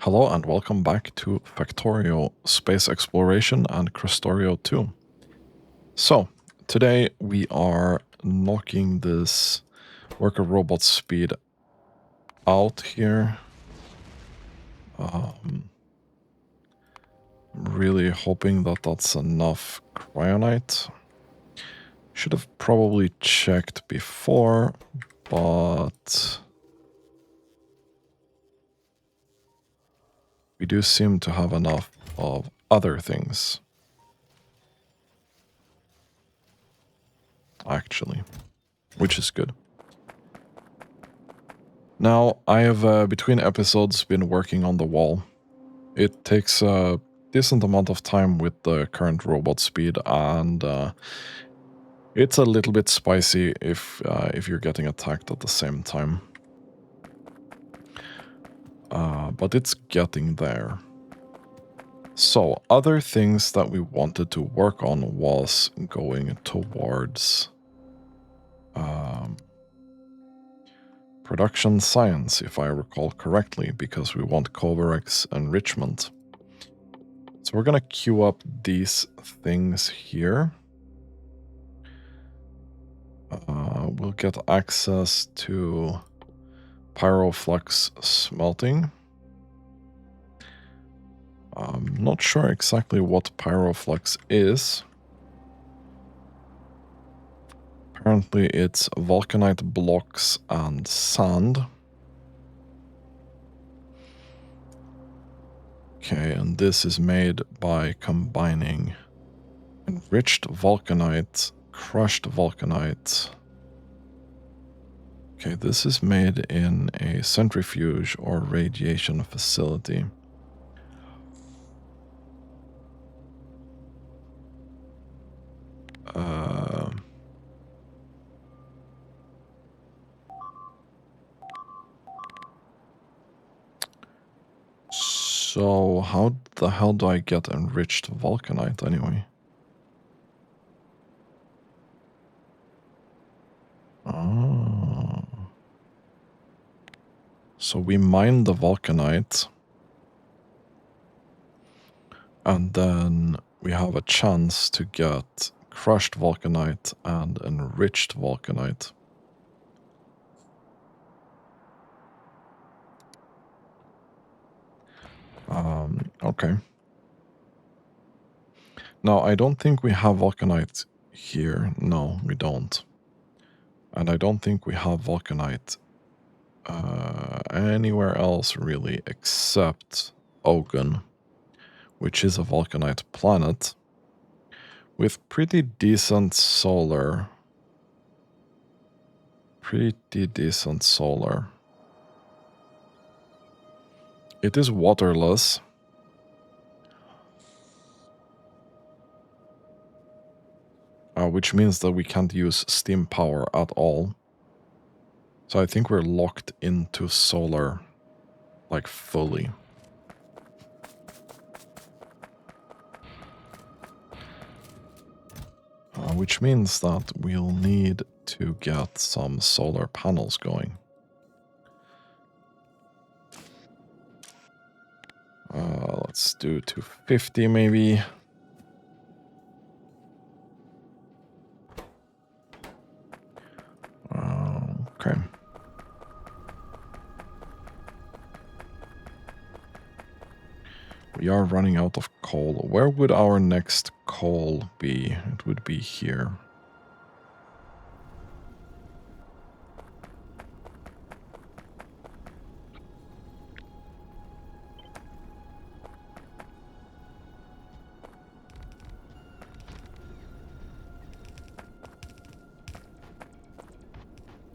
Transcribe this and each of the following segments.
Hello and welcome back to Factorio Space Exploration and Krastorio 2. So, today we are knocking this worker robot speed out here. Really hoping that that's enough cryonite. Should have probably checked before, but we do seem to have enough of other things. Actually, which is good. Now, I have, between episodes, been working on the wall. It takes a decent amount of time with the current robot speed, and it's a little bit spicy if you're getting attacked at the same time. But it's getting there. So, other things that we wanted to work on was going towards production science, if I recall correctly, because we want Covarex enrichment. So we're gonna queue up these things here. We'll get access to pyroflux smelting. I'm not sure exactly what pyroflux is. Apparently it's vulcanite blocks and sand. Okay, and this is made by combining enriched vulcanite, crushed vulcanite. Okay, this is made in a centrifuge or radiation facility. So how the hell do I get enriched vulcanite anyway? Oh. So we mine the vulcanite, and then we have a chance to get crushed vulcanite and enriched vulcanite. Okay. Now, I don't think we have vulcanite here. No, we don't. And I don't think we have vulcanite anywhere else really except Ogun, which is a vulcanite planet with pretty decent solar. It is waterless. Which means that we can't use steam power at all. So I think we're locked into solar, like, fully. Which means that we'll need to get some solar panels going. Let's do 250 maybe. Okay. We are running out of coal. Where would our next coal be? It would be here.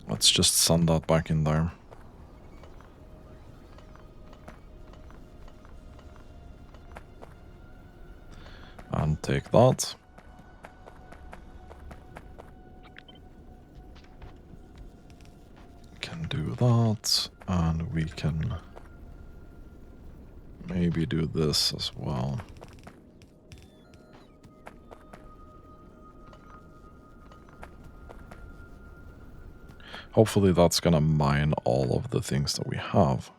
Let's just send that back in there. And take that. Can do that, and we can maybe do this as well. Hopefully that's gonna mine all of the things that we have.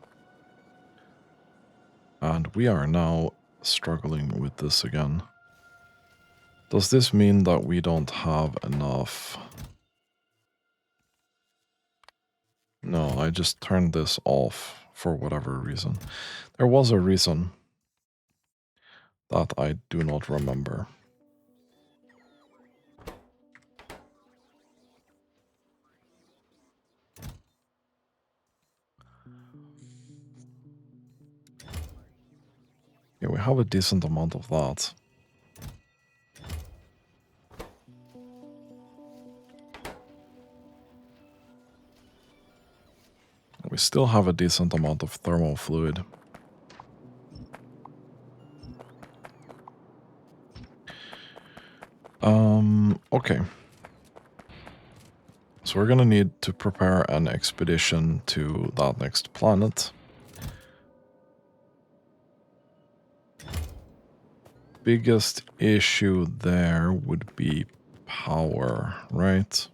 And we are now struggling with this again. Does this mean that we don't have enough? No, I just turned this off for whatever reason. There was a reason that I do not remember. Yeah, we have a decent amount of that. We still have a decent amount of thermal fluid. Okay. So we're gonna need to prepare an expedition to that next planet. Biggest issue there would be power, right?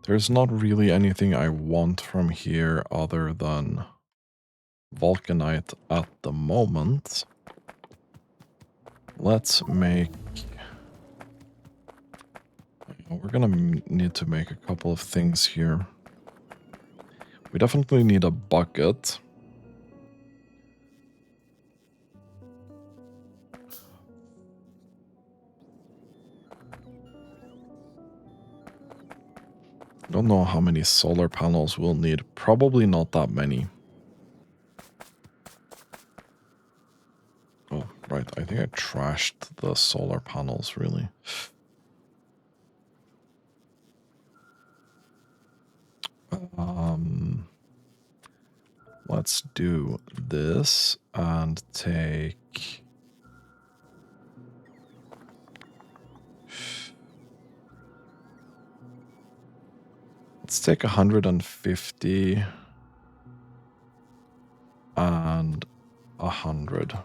There's not really anything I want from here other than Vulcanite at the moment. Let's make... We're gonna need to make a couple of things here. We definitely need a bucket. I don't know how many solar panels we'll need. Probably not that many. Oh, right. I think I trashed the solar panels, really. Let's do this and take... Let's take 150 and 100.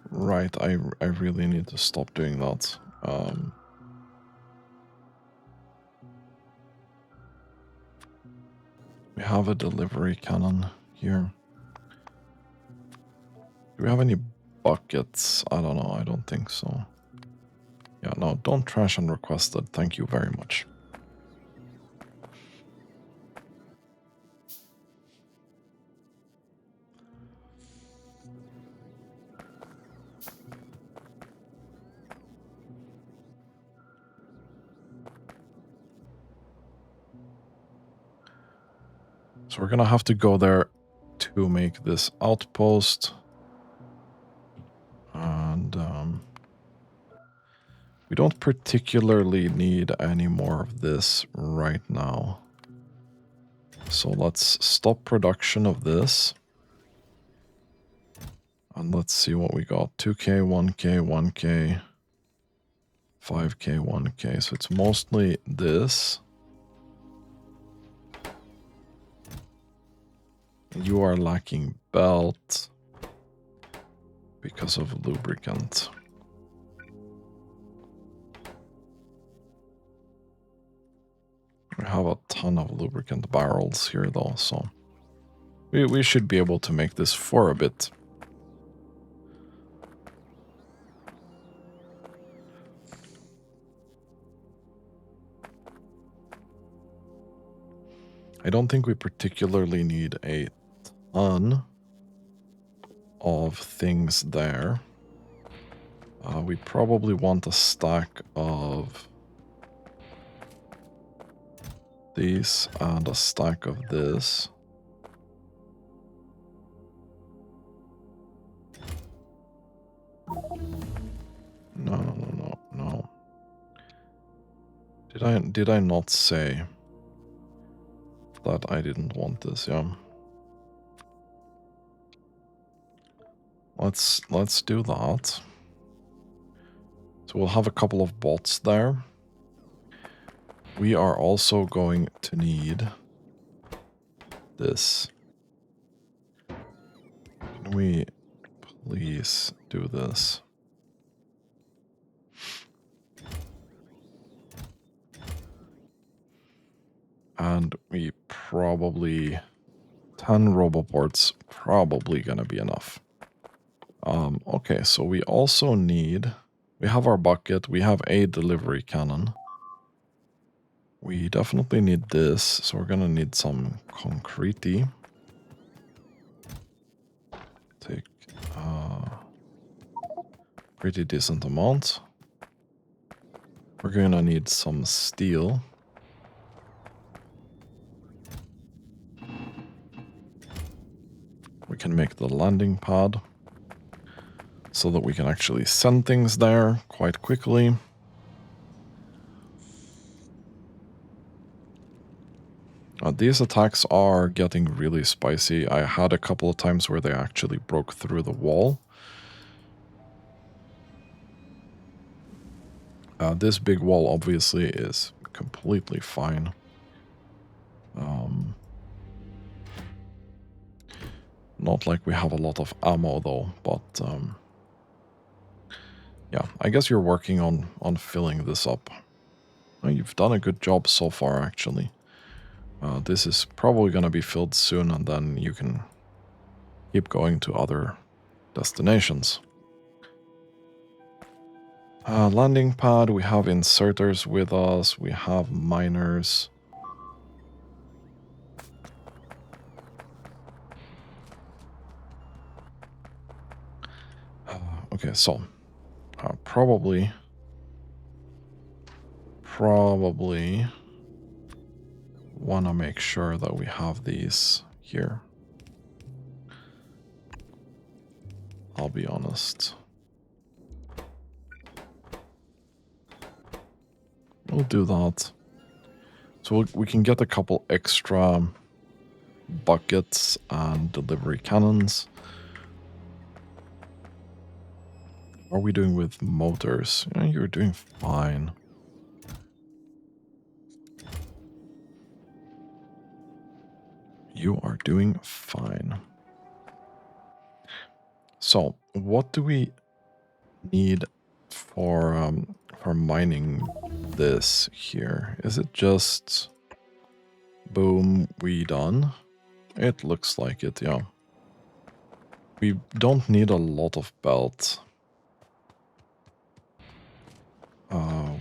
Right, I really need to stop doing that. We have a delivery cannon here. Do we have any buckets? I don't know, I don't think so. Yeah, no, don't trash unrequested. Thank you very much. So we're gonna have to go there to make this outpost. And we don't particularly need any more of this right now. So let's stop production of this. And let's see what we got. 2K, 1K, 1K, 5K, 1K. So it's mostly this. You are lacking belt because of lubricant. We have a ton of lubricant barrels here though, so we should be able to make this for a bit. I don't think we particularly need a ton of things there. We probably want a stack of these and a stack of this. No. Did I not say that I didn't want this? Yeah. Let's do that. So we'll have a couple of bots there. We are also going to need this. Can we please do this? And we probably... 10 roboports probably gonna be enough. Okay, so we also need... We have our bucket, we have a delivery cannon. We definitely need this, so we're gonna need some concrete. Take pretty decent amount. We're gonna need some steel. We can make the landing pad so that we can actually send things there quite quickly. These attacks are getting really spicy. I had a couple of times where they actually broke through the wall. This big wall obviously is completely fine. Not like we have a lot of ammo though, but yeah, I guess you're working on filling this up. You've done a good job so far, actually. This is probably going to be filled soon, and then you can keep going to other destinations. Landing pad, we have inserters with us, we have miners. Okay, so probably want to make sure that we have these here. I'll be honest. We'll do that. So we can get a couple extra buckets and delivery cannons. How are we doing with motors? Yeah, you're doing fine. You are doing fine. So, what do we need for mining this here? Is it just boom, we done? It looks like it, yeah. We don't need a lot of belt.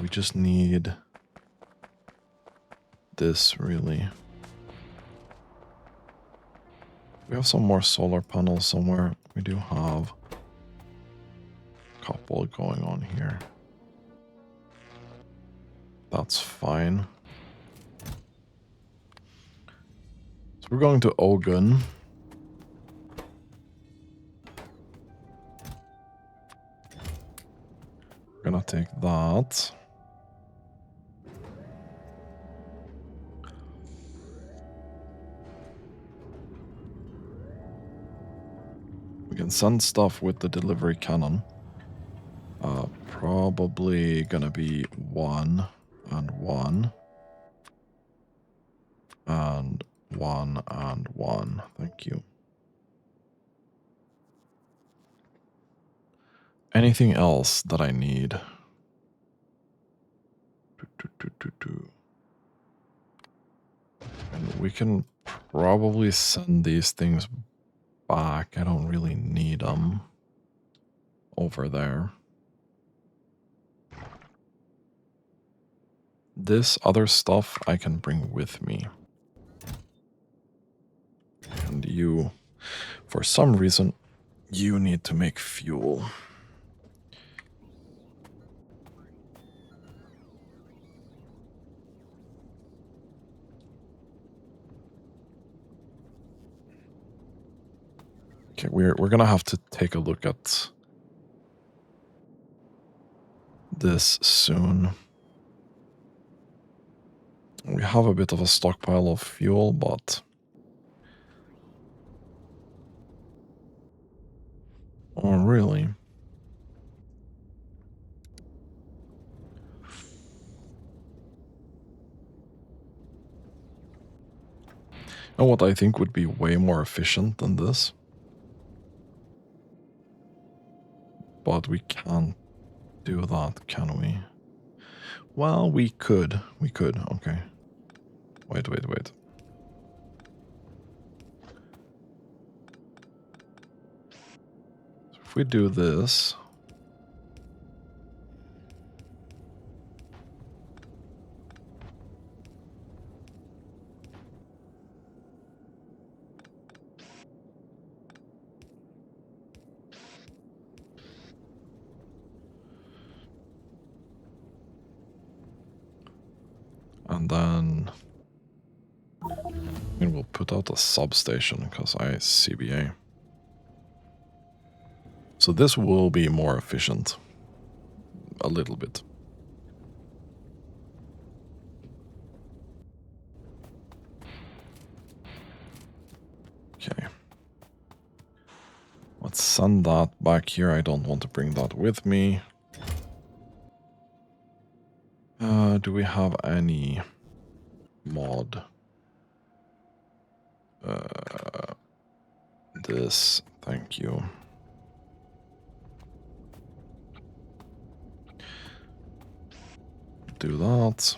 We just need this, really. We have some more solar panels somewhere. We do have a couple going on here. That's fine. So we're going to Ogun. We're gonna take that. We can send stuff with the delivery cannon. Probably gonna be 1 and 1. And 1 and 1. Thank you. Anything else that I need? And we can probably send these things back. I don't really need them over there. This other stuff I can bring with me. And you, for some reason, you need to make fuel. Okay, we're gonna have to take a look at this soon. We have a bit of a stockpile of fuel, but... Oh, really? You know what I think would be way more efficient than this? But we can't do that, can we? Well, we could. We could. Okay. Wait. So if we do this... And then... I mean, we'll put out a substation because I CBA. So this will be more efficient. A little bit. Okay. Let's send that back here. I don't want to bring that with me. Do we have any mod? This, thank you. Do that.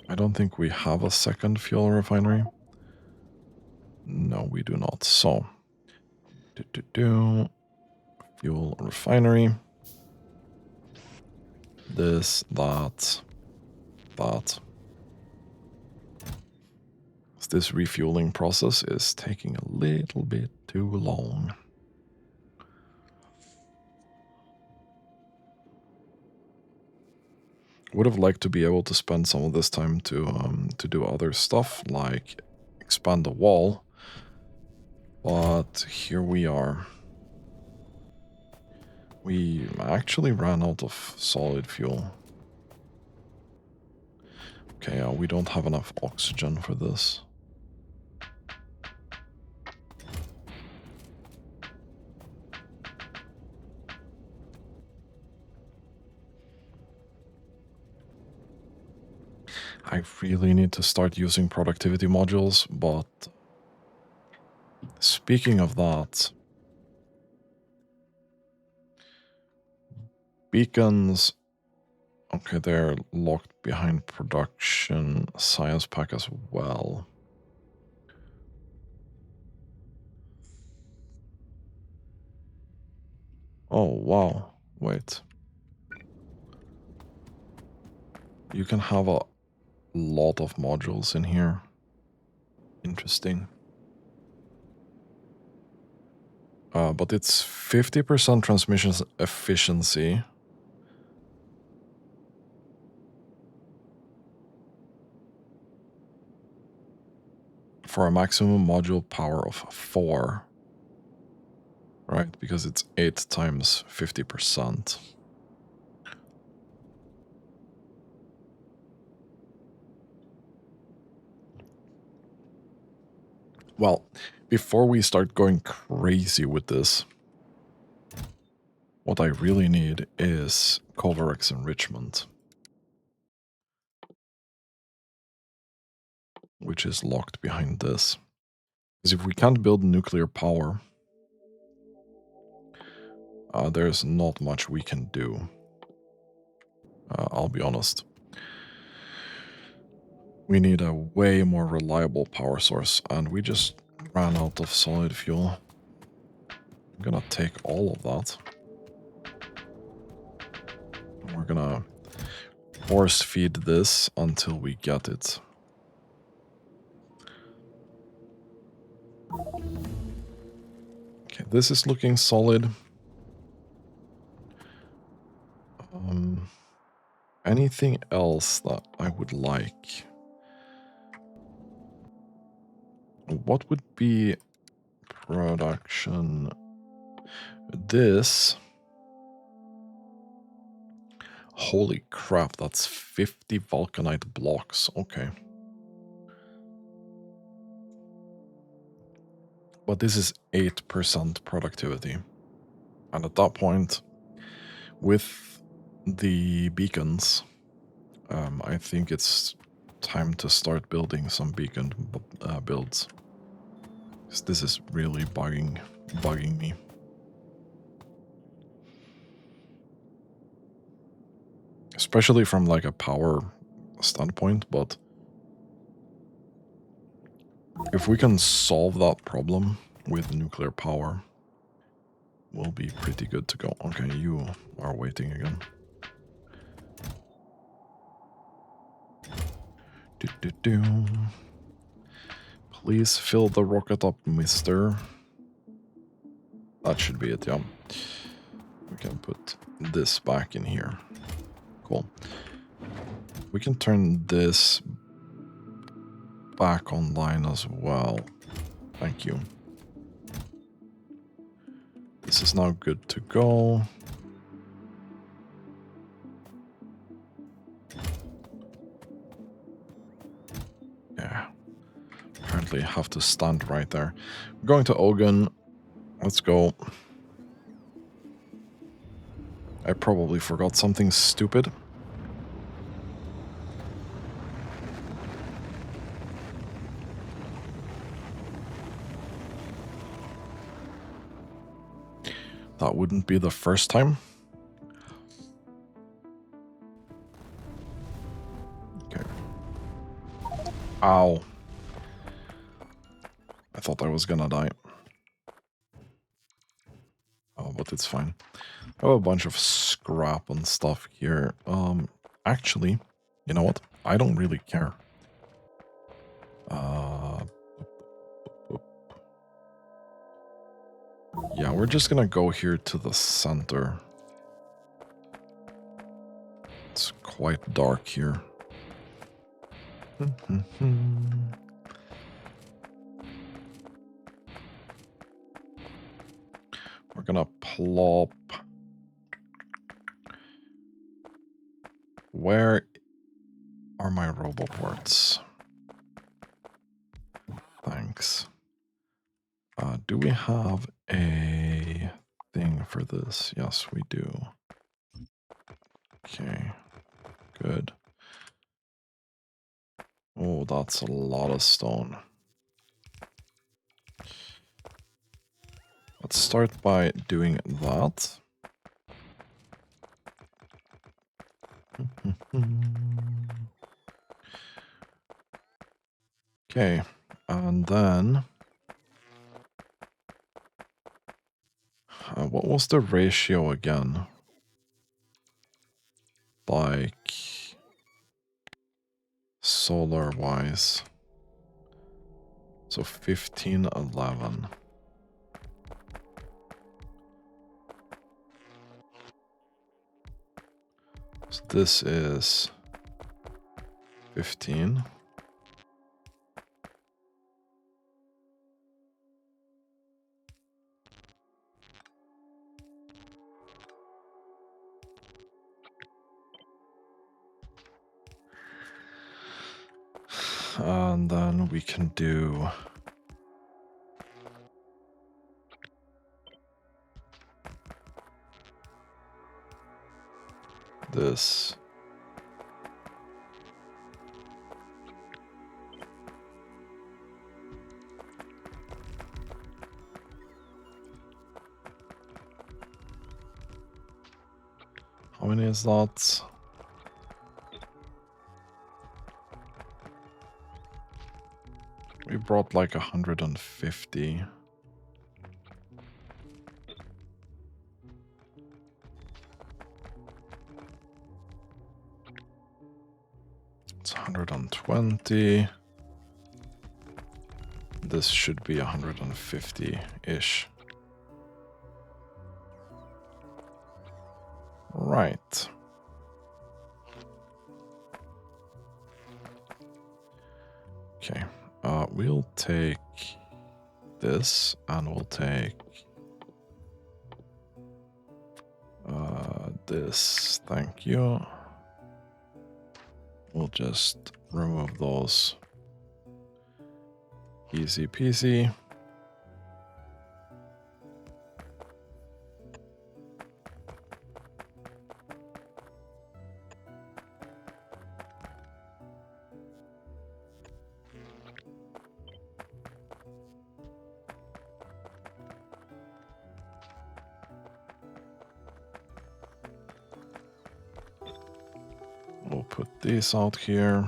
I don't think we have a second fuel refinery. No, we do not. So, fuel refinery. This, that. This refueling process is taking a little bit too long. Would have liked to be able to spend some of this time to do other stuff, like expand the wall. But here we are. We actually ran out of solid fuel. Okay, we don't have enough oxygen for this. I really need to start using productivity modules, but speaking of that, beacons, okay, they're locked behind production science pack as well. Oh, wow, wait. You can have a lot of modules in here. Interesting. But it's 50% transmission efficiency. For a maximum module power of 4. Right, because it's 8 times 50%. Well, before we start going crazy with this, what I really need is Covarex enrichment, which is locked behind this. Because if we can't build nuclear power, there's not much we can do. I'll be honest. We need a way more reliable power source, and we just ran out of solid fuel. I'm gonna take all of that. We're gonna force feed this until we get it. Okay, this is looking solid. Anything else that I would like? What would be production? This. Holy crap, that's 50 Vulcanite blocks. Okay. But this is 8% productivity. And at that point, with the beacons, I think it's time to start building some beacon builds. Because this is really bugging me. Especially from like a power standpoint, but if we can solve that problem with nuclear power, we'll be pretty good to go. Okay, you are waiting again. Please fill the rocket up, mister. That should be it, yeah. We can put this back in here. Cool. We can turn this back online as well. Thank you. This is now good to go. Yeah. Apparently have to stand right there. We're going to Ogun. Let's go. I probably forgot something stupid. That wouldn't be the first time. Okay. Ow. I thought I was gonna die. Oh, but it's fine. I have a bunch of scrap and stuff here. Actually, you know what? I don't really care. Yeah, we're just gonna go here to the center. It's quite dark here. We're gonna plop. Where are my roboports? Thanks. Do we have a thing for this? Yes, we do. Okay, good. Oh, that's a lot of stone. Let's start by doing that. Okay, and then... what was the ratio again? Like... solar-wise. So 15:11. So this is 15. And then we can do this. How many is that? We brought like 150. It's 120. This should be 150-ish. Right. Okay. We'll take this and we'll take this. Thank you. We'll just remove those. Easy peasy. put these out here.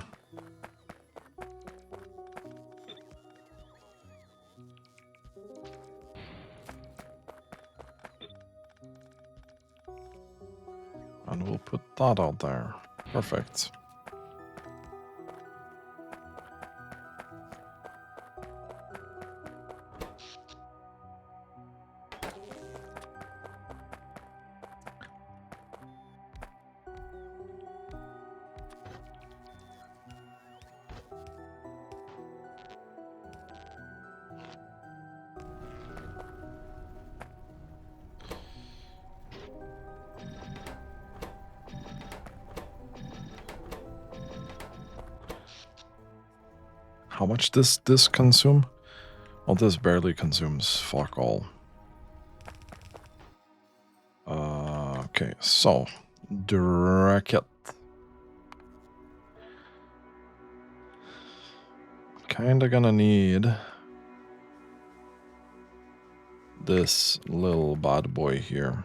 And we'll put that out there. Perfect. How much does this consume? Well, this barely consumes fuck all. Okay, so Dracket. Kinda gonna need this little bad boy here.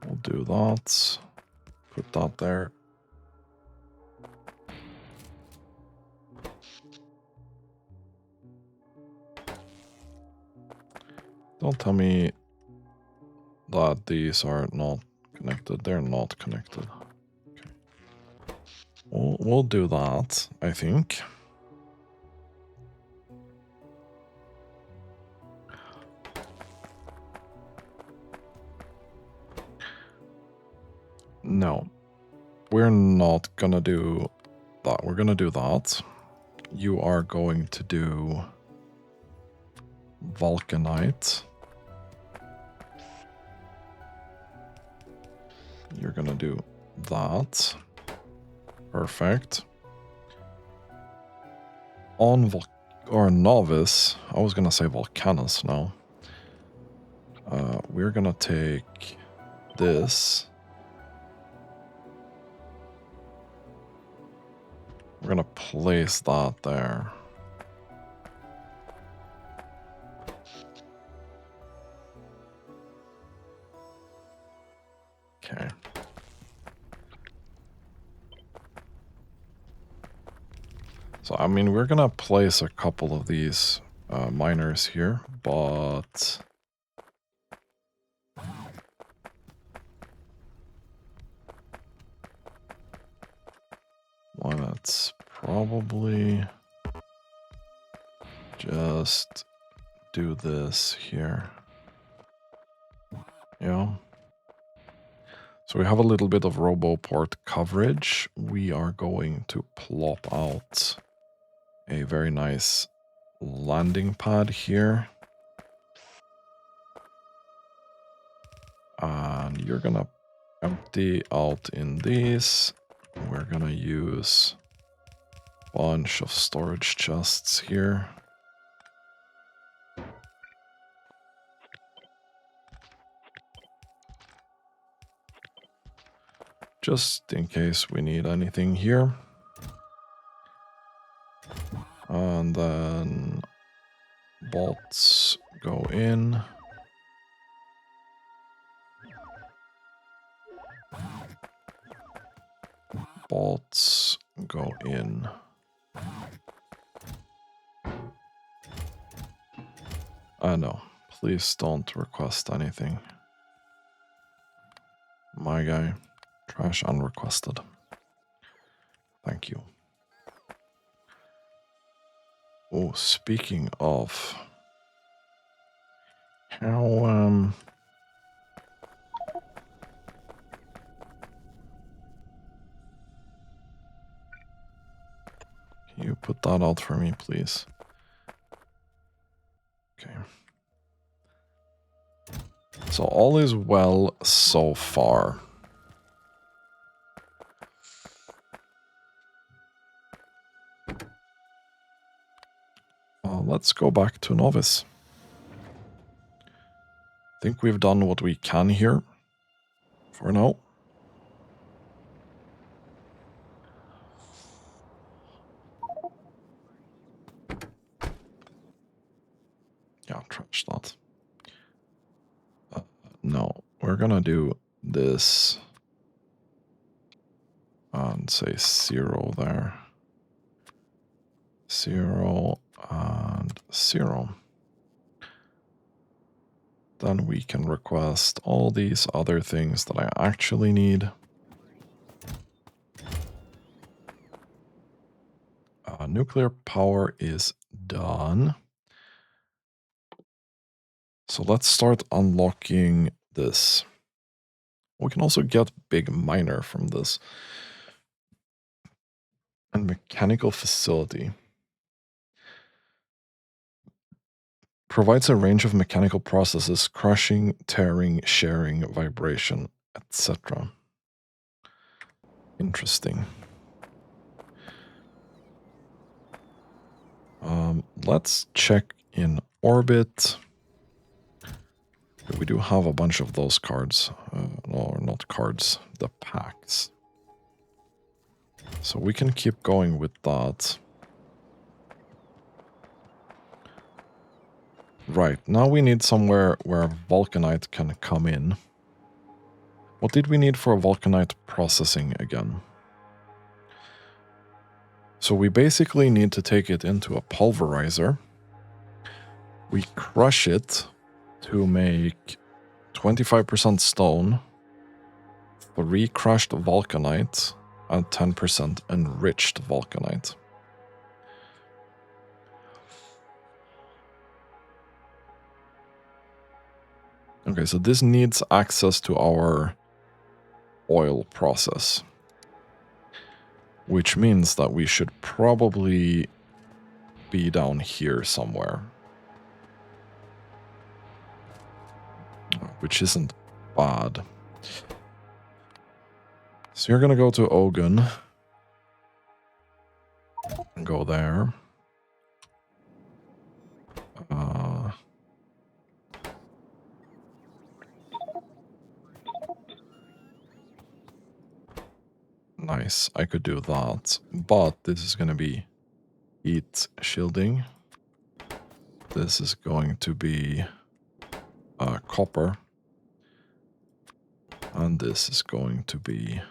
We'll do that. Put that there. Don't tell me that these are not connected. They're not connected. Okay. We'll do that, I think. No, we're not gonna do that. We're gonna do that. You are going to do Vulcanite. You're gonna do that. Perfect. On Novice, I was gonna say Volcanus now. We're gonna take this. We're gonna place that there. Okay. So, I mean, we're gonna place a couple of these miners here, but well, let's probably just do this here. Yeah. So we have a little bit of RoboPort coverage. We are going to plop out a very nice landing pad here. And you're gonna empty out in these. We're gonna use a bunch of storage chests here. Just in case we need anything here. And then bolts go in. Bolts go in. No, please don't request anything. My guy, trash unrequested. Thank you. Oh, speaking of, how can you put that out for me, please? Okay. So all is well so far. Let's go back to Novice. I think we've done what we can here for now. Yeah, crash that. No, we're gonna do this and say 0 there. 0 and 0. Then we can request all these other things that I actually need. Nuclear power is done. So let's start unlocking this. We can also get big miner from this. And mechanical facility. Provides a range of mechanical processes, crushing, tearing, sharing, vibration, etc. Interesting. Let's check in orbit. We do have a bunch of those cards. No, not cards, the packs. So we can keep going with that. Right, now we need somewhere where Vulcanite can come in. What did we need for Vulcanite processing again? So we basically need to take it into a pulverizer. We crush it to make 25% stone, 3 crushed Vulcanite, and 10% enriched Vulcanite. Okay, so this needs access to our oil process, which means that we should probably be down here somewhere, which isn't bad. So you're gonna go to Ogun and go there. Nice, I could do that, but this is gonna be heat shielding. This is going to be copper. And this is going to be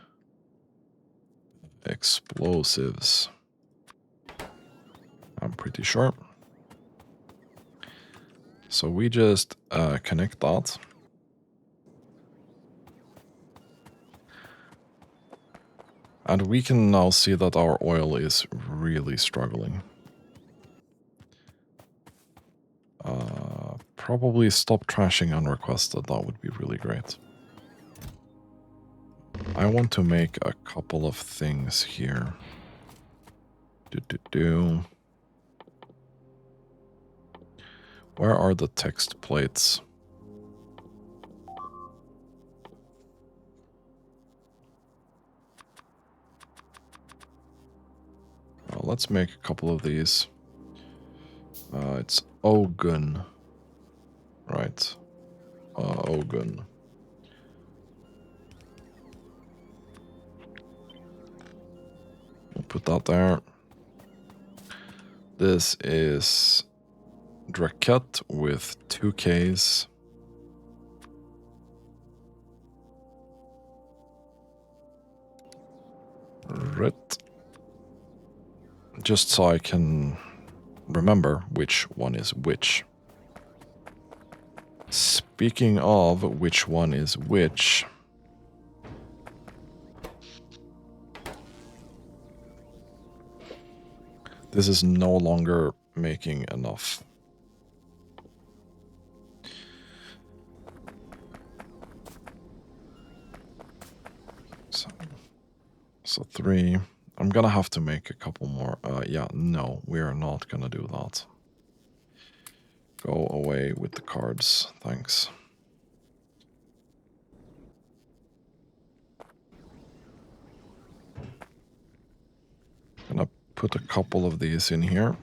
explosives. I'm pretty sure. So we just connect that. And we can now see that our oil is really struggling. Probably stop trashing unrequested, that would be really great. I want to make a couple of things here. Where are the text plates? Well, let's make a couple of these. It's Ogun. Right. Ogun. We'll put that there. This is Draket with 2 Ks. Rit. Just so I can remember which one is which. Speaking of which one is which, this is no longer making enough. So 3. I'm gonna have to make a couple more. Yeah, no, we are not gonna do that. Go away with the cards, thanks. Gonna put a couple of these in here.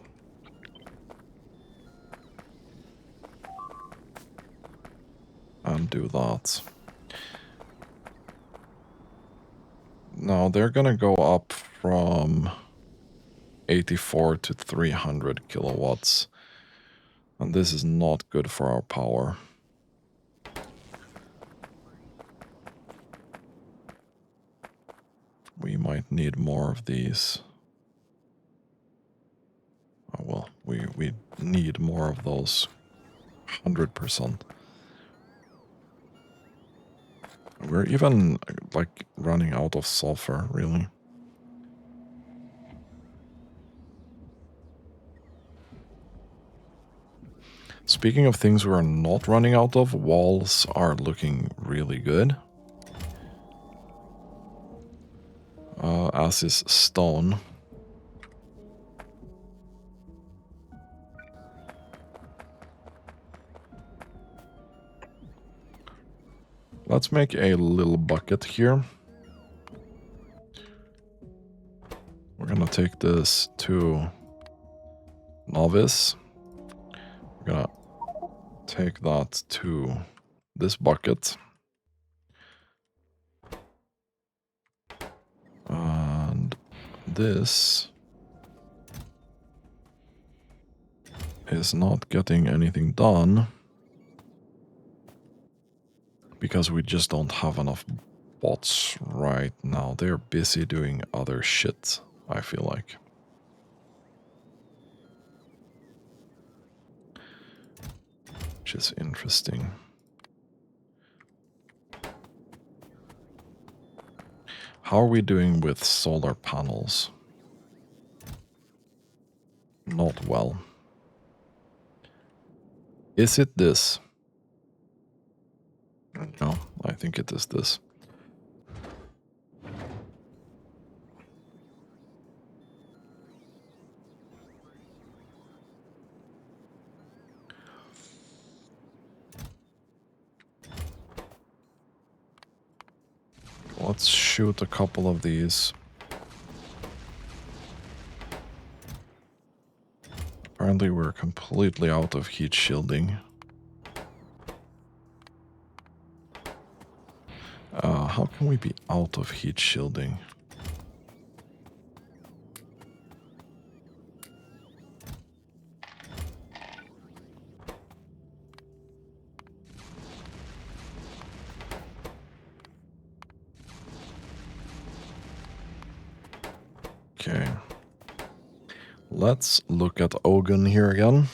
And do that. Now they're gonna go up from 84 to 300 kilowatts. And this is not good for our power. We might need more of these. Oh, well, we need more of those. 100%. We're even, like, running out of sulfur, really. Speaking of things we're not running out of, walls are looking really good. As is stone. Let's make a little bucket here. We're gonna take this to novice. We're gonna take that to this bucket. And this is not getting anything done because we just don't have enough bots right now. They're busy doing other shit, I feel like. Which is interesting. How are we doing with solar panels? Not well. Is it this? No, I think it is this. Let's shoot a couple of these. Apparently we're completely out of heat shielding. How can we be out of heat shielding? Okay. Let's look at Ogun here again.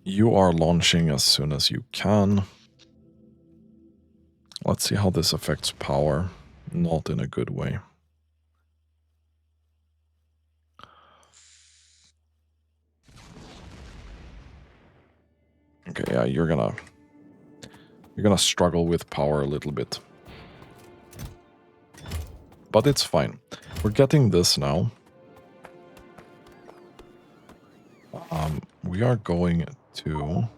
You are launching as soon as you can. Let's see how this affects power. Not in a good way. Okay, yeah, you're gonna struggle with power a little bit. But it's fine. We're getting this now. We are going to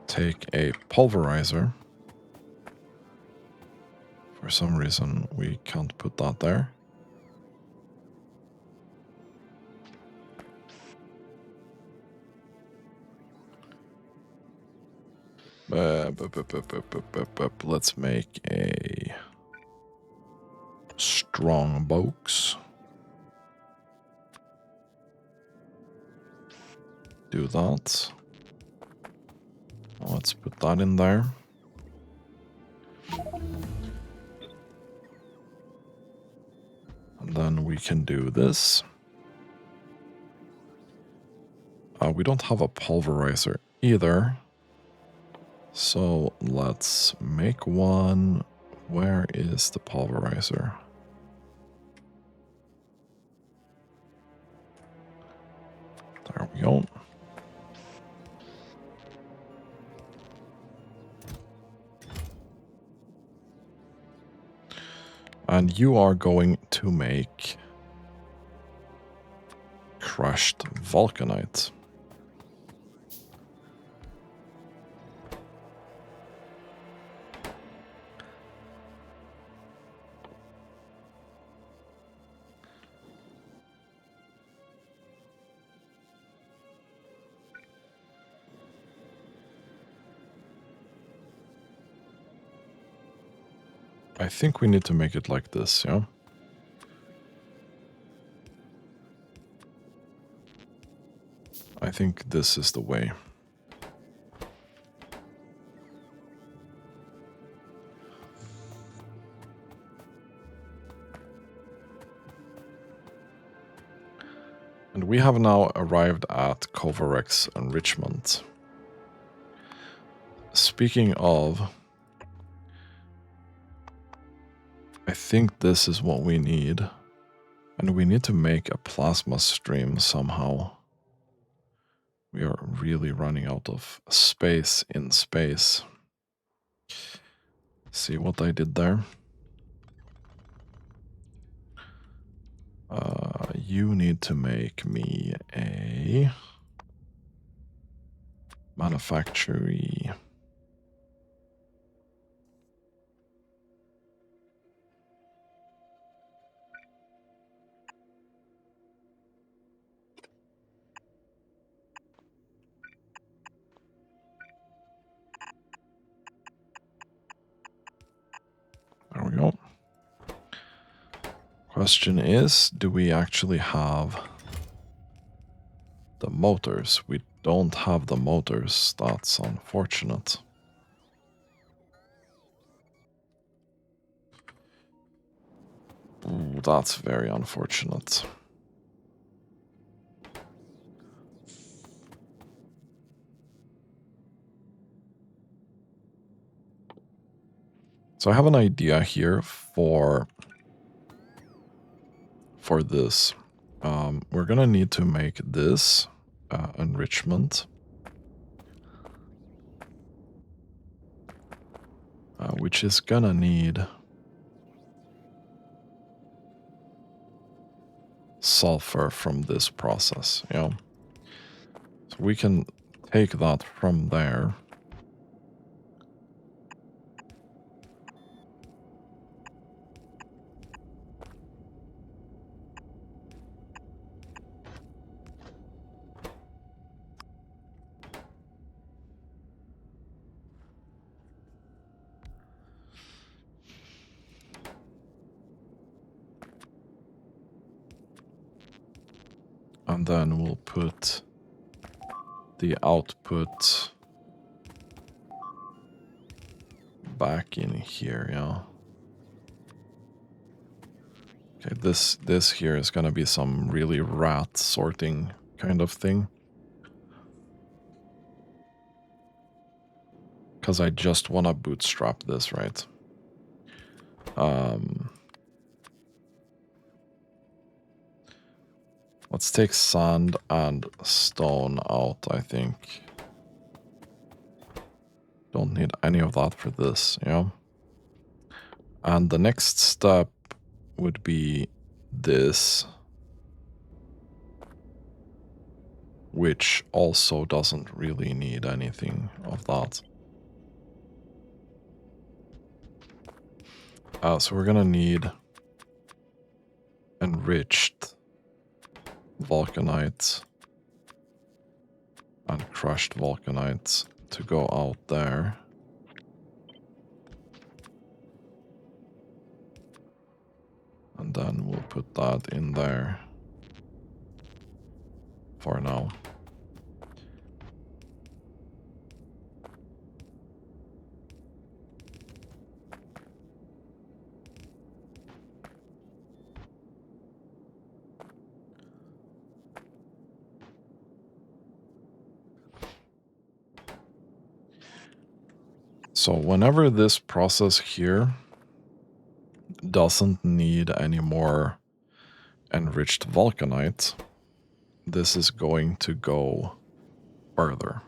take a pulverizer. For some reason, we can't put that there. Let's make a strong box. Do that. Let's put that in there. And then we can do this. We don't have a pulverizer either. So let's make one. Where is the pulverizer? There we go. And you are going to make crushed Vulcanite. I think we need to make it like this, yeah? I think this is the way. And we have now arrived at Kovarex enrichment. Speaking of, I think this is what we need. And we need to make a plasma stream somehow. We are really running out of space in space. See what I did there? You need to make me a manufactory. There we go. Question is, do we actually have the motors? We don't have the motors. That's unfortunate. Ooh, that's very unfortunate. So I have an idea here for this. We're gonna need to make this enrichment, which is gonna need sulfur from this process, you know. So we can take that from there. And then we'll put the output back in here, yeah. Okay, this here is gonna be some really rat sorting kind of thing. Because I just want to bootstrap this, right? Let's take sand and stone out, I think. Don't need any of that for this, yeah? And the next step would be this, which also doesn't really need anything of that. So we're gonna need enriched Vulcanite and crushed Vulcanite to go out there. And then we'll put that in there for now. So whenever this process here doesn't need any more enriched Vulcanite, this is going to go further.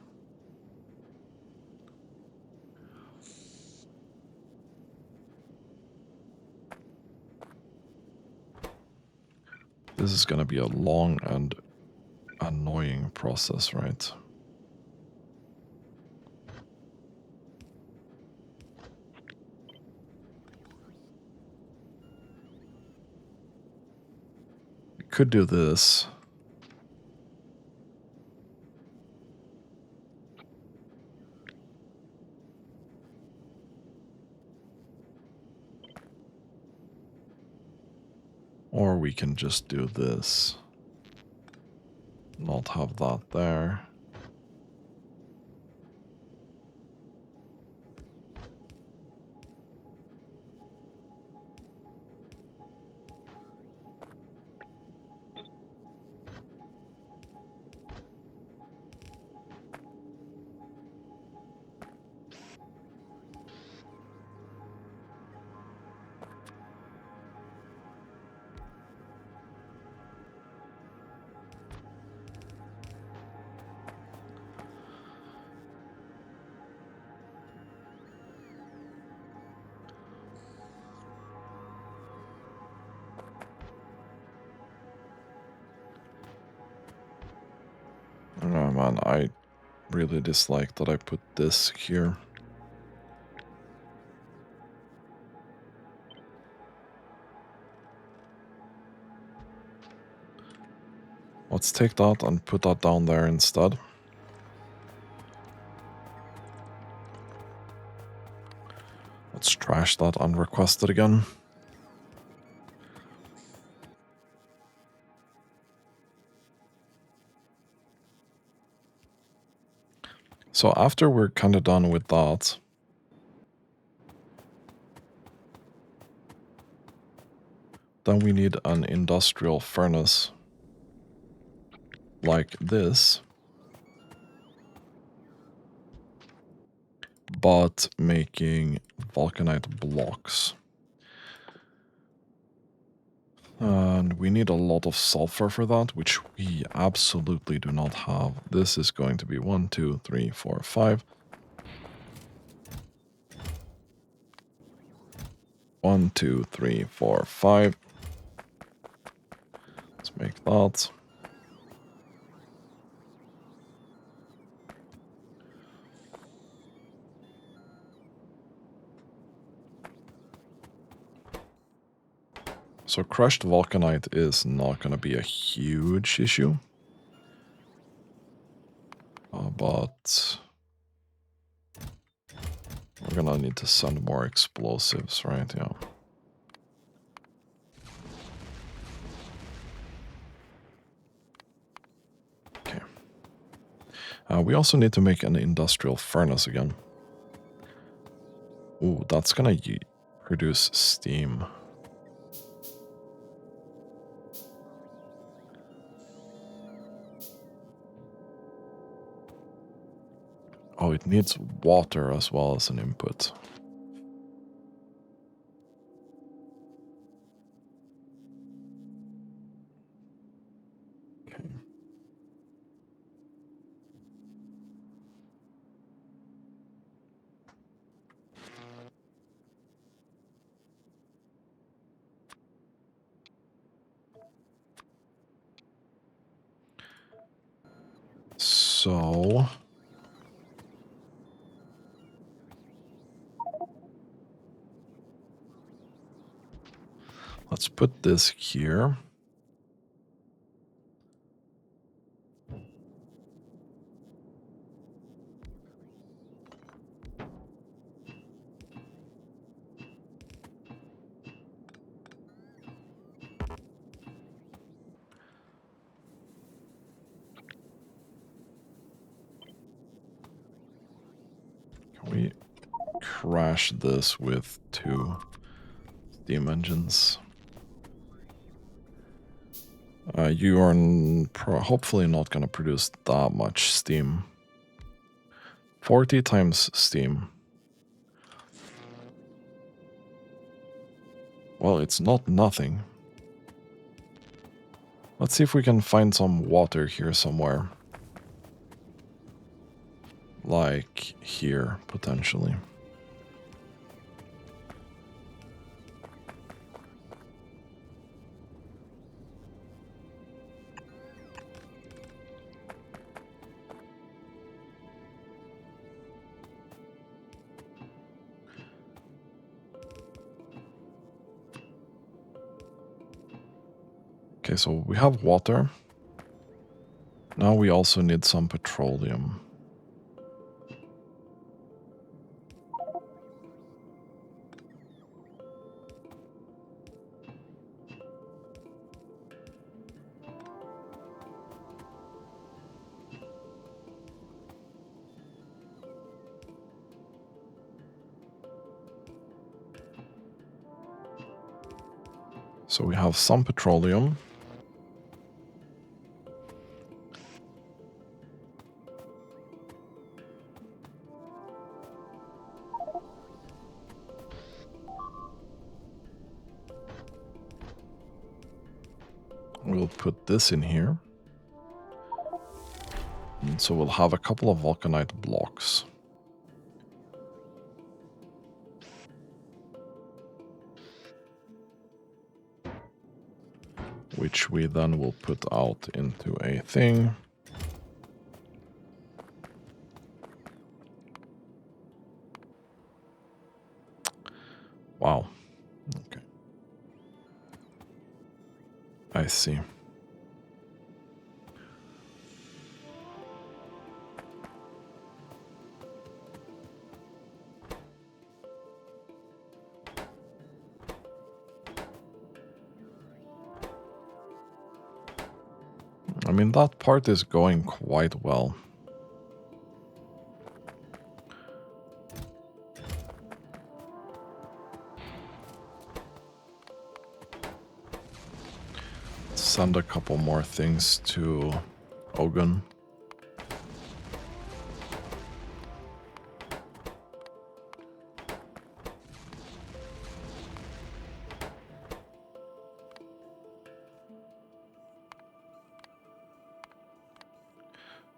This is going to be a long and annoying process, right? We could do this. Or we can just do this. not have that there. Oh man, I really dislike that I put this here. Let's take that and put that down there instead. Let's trash that unrequested again. So after we're kind of done with that, then we need an industrial furnace like this, but making Vulcanite blocks. And we need a lot of sulfur for that, which we absolutely do not have. This is going to be 1, 2, 3, 4, 5. 1, 2, 3, 4, 5. Let's make that. So crushed Vulcanite is not going to be a huge issue. But we're going to need to send more explosives, right? Yeah. Okay. We also need to make an industrial furnace again. Ooh, that's going to produce steam. Oh, it needs water as well as an input. Okay. So let's put this here. Can we crash this with 2 steam engines? You are hopefully not going to produce that much steam. 40 times steam. Well, it's not nothing. Let's see if we can find some water here somewhere. Like here, potentially. Okay, so we have water. Now we also need some petroleum. So we have some petroleum. We'll put this in here. And so we'll have a couple of Vulcanite blocks. Which we then will put out into a thing. Wow. Okay. I see. I mean, that part is going quite well. Send a couple more things to Ogun.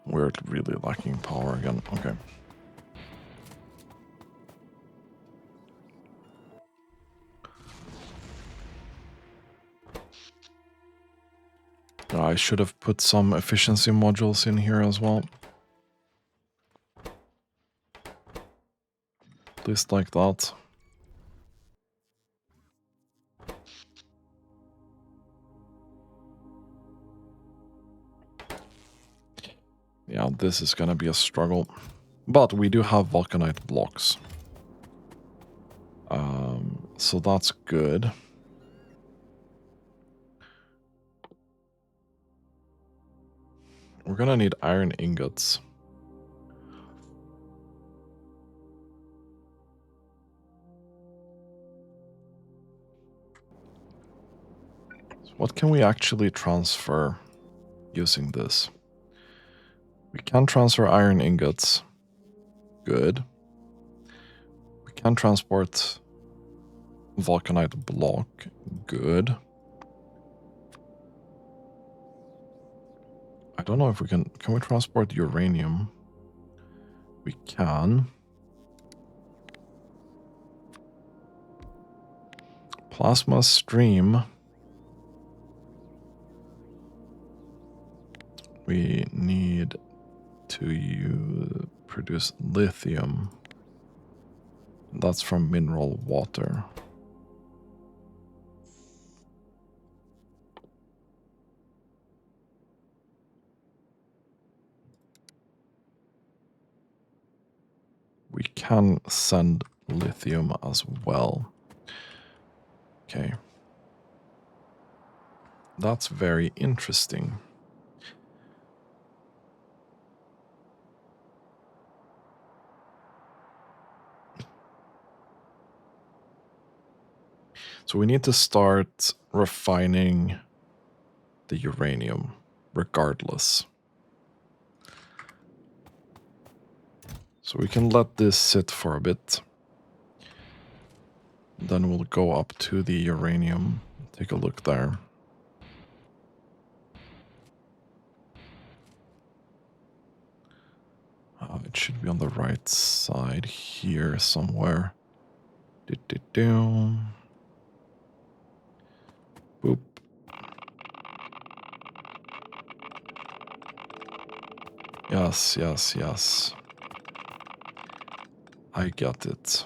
We're really lacking power again. Okay. I should have put some efficiency modules in here as well. At least like that. Yeah, this is gonna be a struggle. But we do have Vulcanite blocks. So that's good. We're gonna need iron ingots. So what can we actually transfer using this? We can transfer iron ingots. Good. We can transport Vulcanite block. Good. I don't know if we can we transport uranium? We can. Plasma stream. We need to produce lithium. That's from mineral water. We can send lithium as well. Okay. That's very interesting. So we need to start refining the uranium regardless. So we can let this sit for a bit. Then we'll go up to the uranium, take a look there. It should be on the right side here somewhere. Boop. Yes, yes, yes. I got it.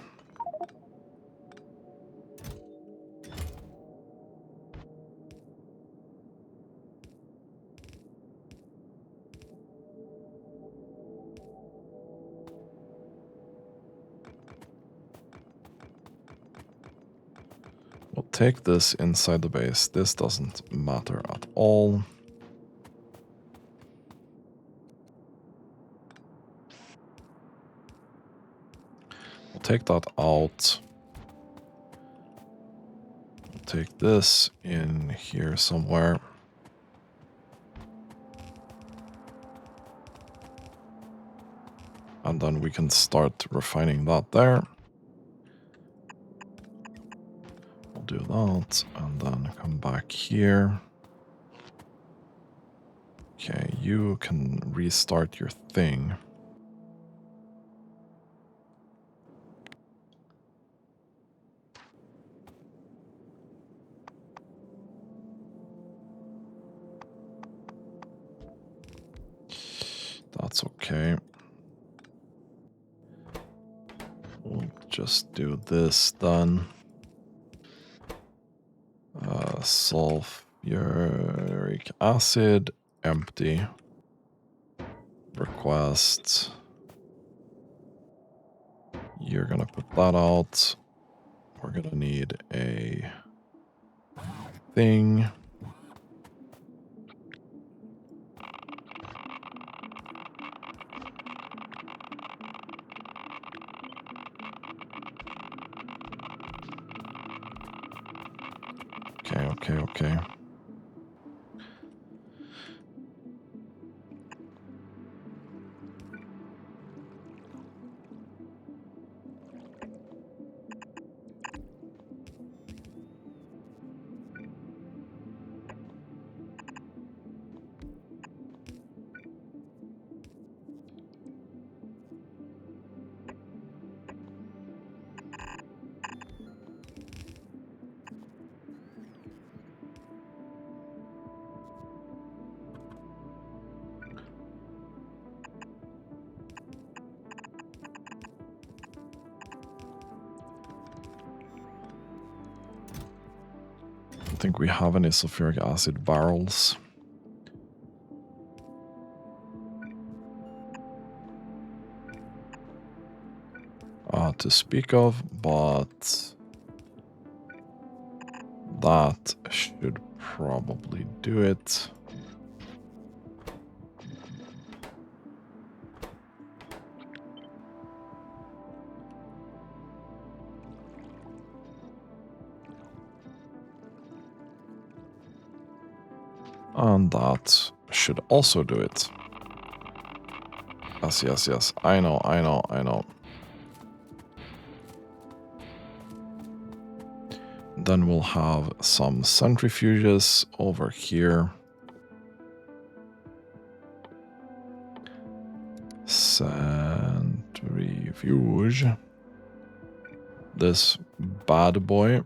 We'll take this inside the base. This doesn't matter at all. We'll take that out. We'll take this in here somewhere. And then we can start refining that there. We'll do that, and then come back here. Okay, you can restart your thing. That's okay. We'll just do this then. Sulfuric acid, empty. Request. You're gonna put that out. We're gonna need a thing. Okay. I don't think we have any sulfuric acid barrels. To speak of, but that should probably do it. And that should also do it. Yes. I know. Then we'll have some centrifuges over here. Centrifuge. This bad boy.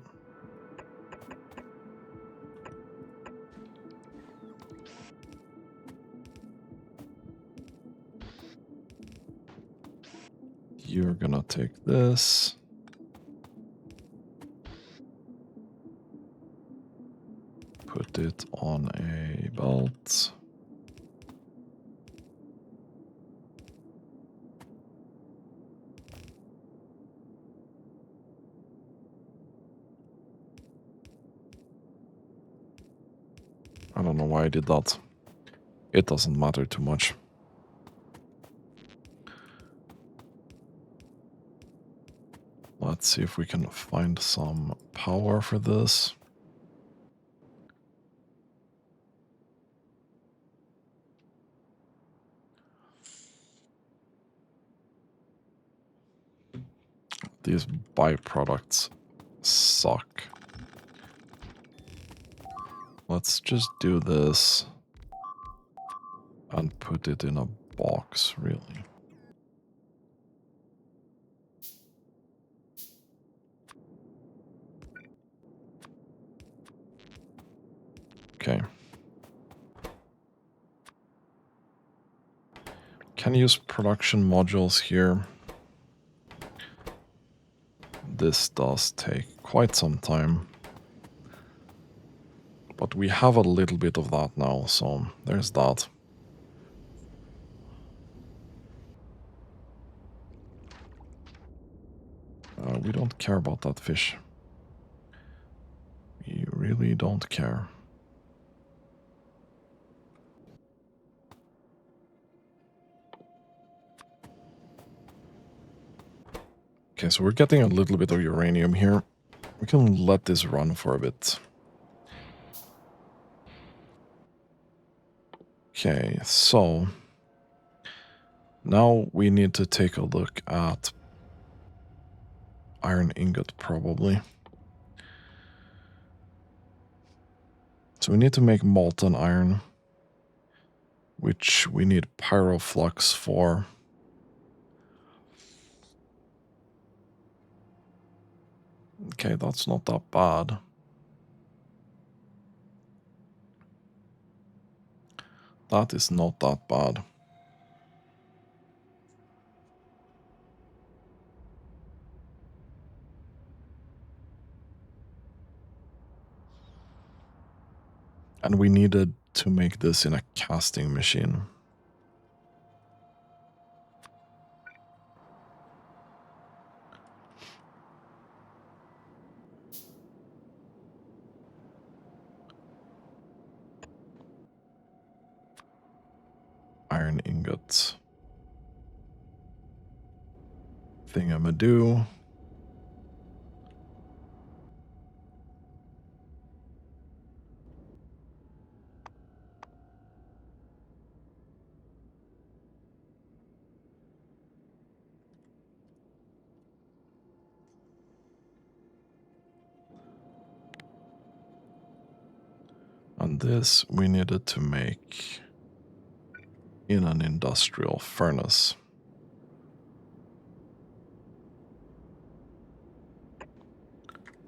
You're gonna take this. Put it on a belt. I don't know why I did that. It doesn't matter too much. Let's see if we can find some power for this. These byproducts suck. Let's just do this and put it in a box, really. Okay. Can use production modules here. This does take quite some time. But we have a little bit of that now, so there's that. We don't care about that fish. We really don't care. Okay, so we're getting a little bit of uranium here, We can let this run for a bit. Okay, so now we need to take a look at iron ingot, probably. So we need to make molten iron, which we need pyroflux for. Okay, that's not that bad. That is not that bad. And we needed to make this in a casting machine. Iron ingots. Thingamadoo. And this we needed to make in an industrial furnace.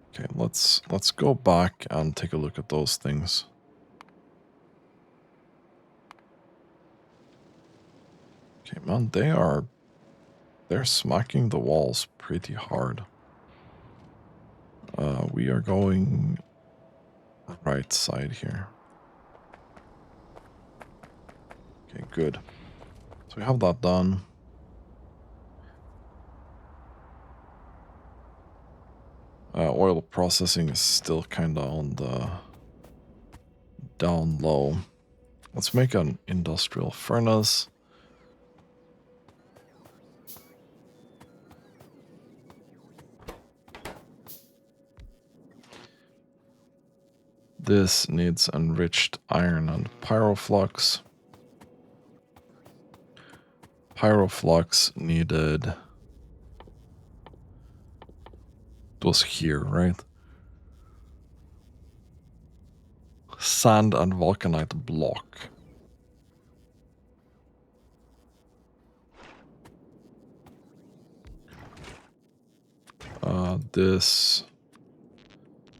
Okay, let's go back and take a look at those things. Okay, man, they're smacking the walls pretty hard. We are going right side here. Okay, good. So we have that done. Oil processing is still kind of on the down low. Let's make an industrial furnace. This needs enriched iron and pyroflux. Pyroflux needed... It was here, right? Sand and vulcanite block. This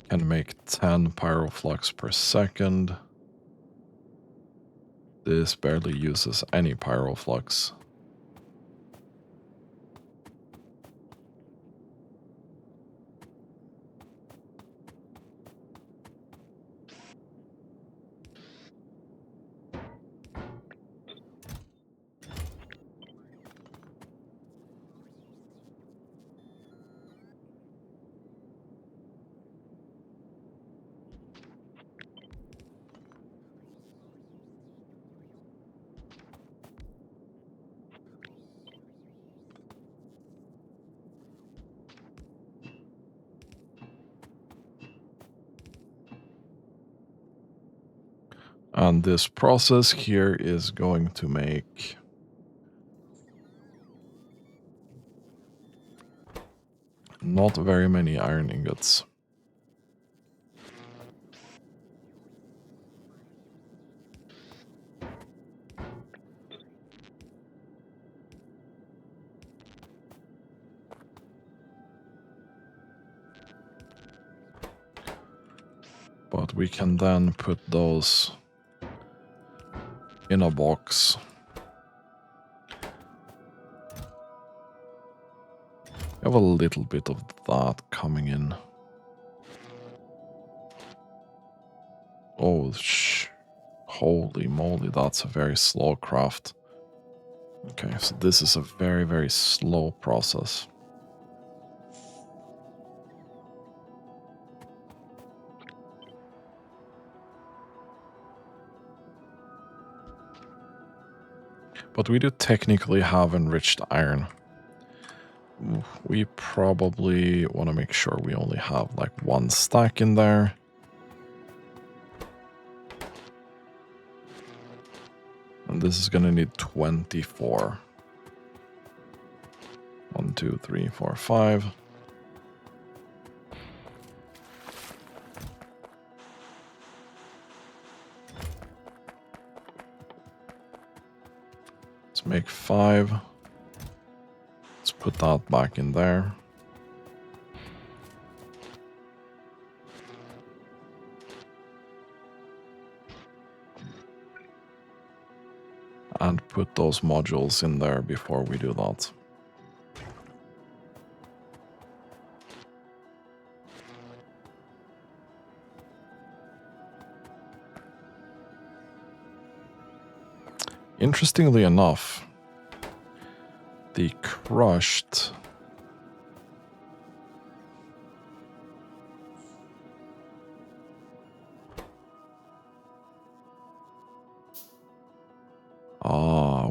can make 10 pyroflux per second. This barely uses any pyroflux. And this process here is going to make not very many iron ingots. But we can then put those in a box. We have a little bit of that coming in. Oh, holy moly, that's a very slow craft. Okay, so this is a very, very slow process. But we do technically have enriched iron. we probably want to make sure we only have like one stack in there. And this is going to need 24. 1, 2, 3, 4, 5. Let's make 5. Let's put that back in there. And put those modules in there before we do that. Interestingly enough, the crushed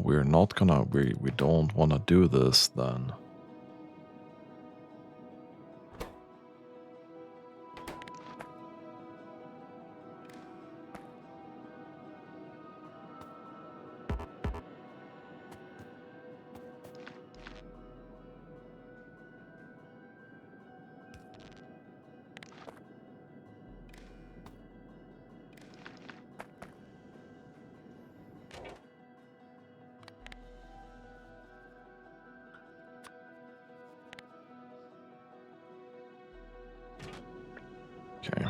we're not gonna we don't want to do this then. Okay.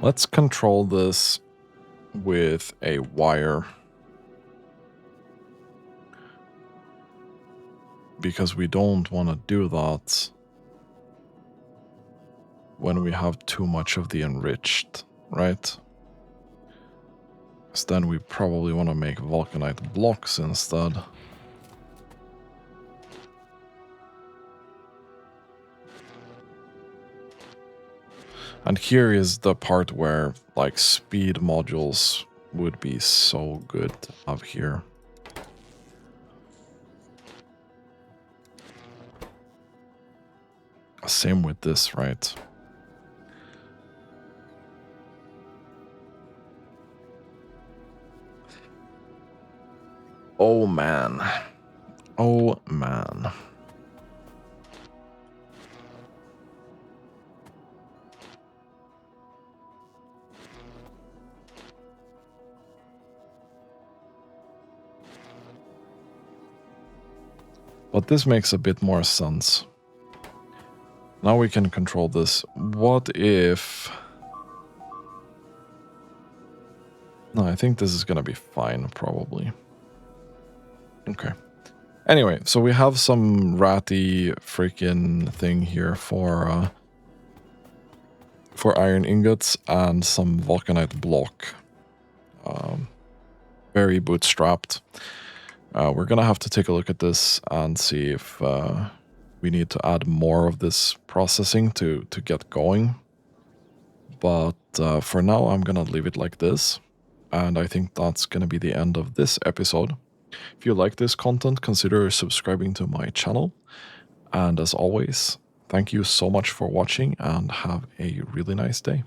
Let's control this with a wire. Because we don't want to do that when we have too much of the enriched, right? So then we probably want to make Vulcanite blocks instead. And here is the part where, like, speed modules would be so good to have here. Same with this, right? Oh, man. Oh, man. But this makes a bit more sense. Now we can control this. What if... No, I think this is gonna be fine, probably. Okay. Anyway, so we have some ratty freaking thing here for iron ingots and some Vulcanite block. Very bootstrapped. We're gonna have to take a look at this and see if we need to add more of this processing to get going. But for now, I'm gonna leave it like this. And I think that's gonna be the end of this episode. If you like this content, consider subscribing to my channel. And as always, thank you so much for watching and have a really nice day.